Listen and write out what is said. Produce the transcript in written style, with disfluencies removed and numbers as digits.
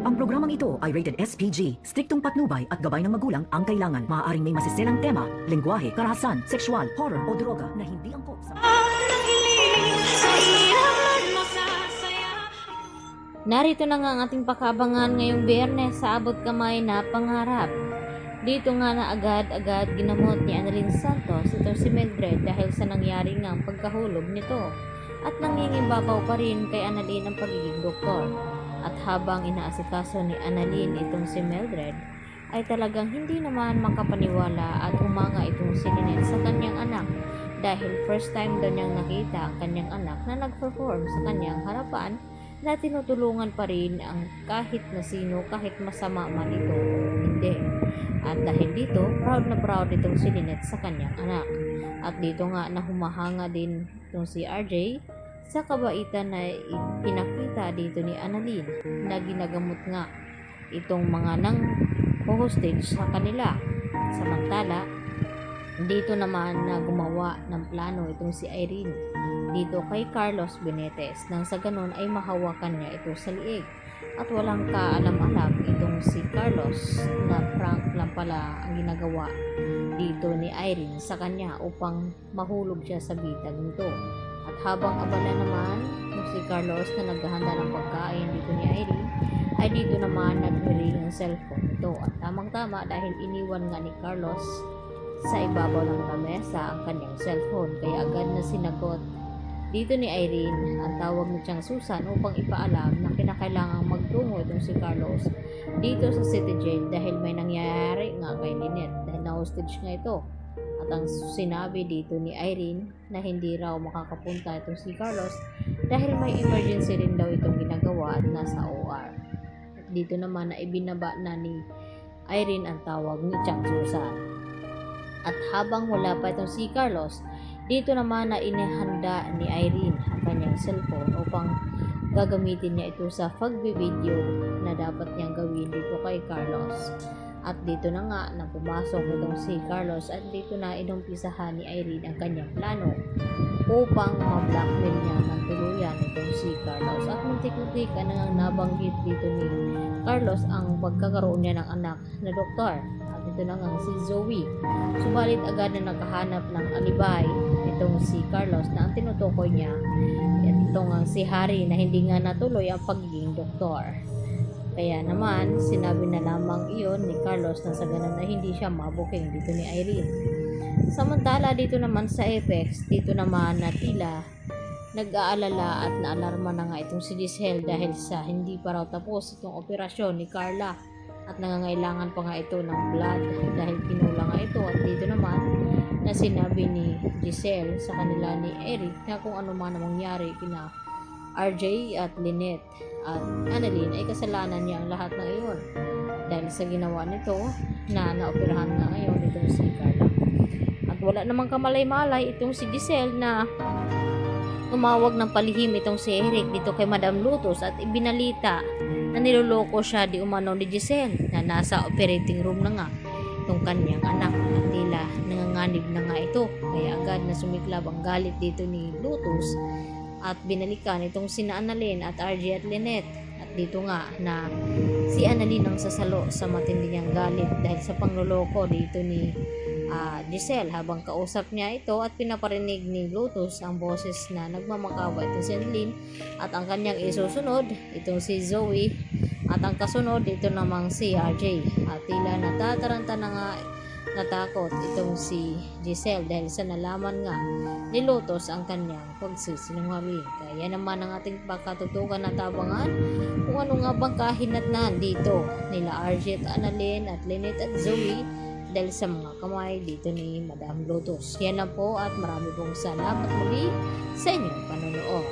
Ang programang ito ay rated SPG. Striktong patnubay at gabay ng magulang ang kailangan. Maaaring may masiselang tema, lengguwahe, karahasan, sexual, horror o droga na hindi angkop sa... Narito na nga ang ating pakabangan ngayong Biyernes sa abot kamay na pangarap. Dito nga na agad-agad ginamot ni Annalyn Santos ito si Mildred dahil sa nangyari ngang pagkahulog nito at nangingibabaw pa rin kay Annalyn ang pagiging doktor. At habang inaasikaso ni Annalyn itong si Mildred ay talagang hindi naman makapaniwala at humanga itong si Lynette sa kanyang anak dahil first time daw niyang nakita ang kanyang anak na nag-perform sa kanyang harapan na tinutulungan pa rin ang kahit na sino, kahit masama man ito o hindi. At dahil dito, proud na proud itong si Lynette sa kanyang anak. At dito nga na humahanga din itong si RJ sa kabaitan na pinakita dito ni Annalyn na ginagamot nga itong mga nang hostage sa kanila. Samantala, dito naman na gumawa ng plano itong si Irene dito kay Carlos Benetes nang sa ganon ay mahawakan niya ito sa liig at walang kaalam-alam itong si Carlos na prank lang pala ang ginagawa dito ni Irene sa kanya upang mahulog siya sa bitag nito. At habang abala naman si Carlos na naghahanda ng pagkain dito ni Irene ay dito naman nag-ring ang cellphone nito at tamang-tama dahil iniwan nga ni Carlos sa ibabaw ng lamesa ang kanyang cellphone kaya agad na sinagot dito ni Irene ang tawag ni Chang Susan upang ipaalam na kinakailangang magtungo itong si Carlos dito sa City Jail dahil may nangyayari nga kay Lynette dahil na-hostage nga ito. At ang sinabi dito ni Irene na hindi raw makakapunta itong si Carlos dahil may emergency rin daw itong ginagawa at nasa OR. At dito naman na ibinaba na ni Irene ang tawag ni Chang Susan. At habang wala pa itong si Carlos, dito naman na inihanda ni Irene ang kanyang cellphone upang gagamitin niya ito sa pagbe-video na dapat niyang gawin dito kay Carlos. At dito na nga na pumasok itong si Carlos at dito na inumpisahan ni Irene ang kanyang plano upang ma-blackmail niya ng tuluyan itong si Carlos. At muntik-muntik na nga nabanggit dito ni Carlos ang pagkakaroon niya ng anak na doktor. Ito na nga si Zoe. Subalit agad na nakahanap ng alibay itong si Carlos na ang tinutukoy niya ito nga si Harry na hindi nga natuloy ang pagiging doktor. Kaya naman sinabi na lamang iyon ni Carlos na sa ganun na hindi siya mabuking dito ni Irene. Samantala dito naman sa Apex, dito naman na tila nag-aalala at naalarma na nga itong si Giselle dahil sa hindi pa raw tapos itong operasyon ni Carla. At nangangailangan pa nga ito ng blood dahil kinulang nga ito. At dito naman na sinabi ni Giselle sa kanila ni Eric na kung ano man ang mangyari kina RJ at Lynette at Annalyn ay kasalanan niya ang lahat ng iyon dahil sa ginawa nito na naoperahan na ngayon itong si Carla. At wala namang kamalay-malay itong si Giselle na tumawag ng palihim itong si Eric dito kay Madam Lutos at ibinalita na niloloko siya di umano ni Giselle na nasa operating room na nga itong kanyang anak at tila nanganganib na nga ito kaya agad na sumiklab ang galit dito ni Lutos at binalikan itong sina Annalyn at RJ at Lynette at dito nga na si Annalyn ang sasalo sa matindi niyang galit dahil sa pangloloko dito ni Giselle habang kausap niya ito at pinaparinig ni Lotus ang boses na nagmamakawa itong si Annalyn at ang kanyang isusunod itong si Zoe at ang kasunod ito namang si RJ at tila natataranta na nga natakot itong si Giselle dahil sa nalaman nga ni Lotus ang kanyang pagsisinungaling. Kaya naman ang ating pagkatutukan at abangan kung ano nga bang kahinatnan dito nila RJ at Annalyn at Lynette at Zoe dahil sa mga kamay dito ni Madam Lotus. Yan lang po at marami pong salamat muli sa inyong panonood.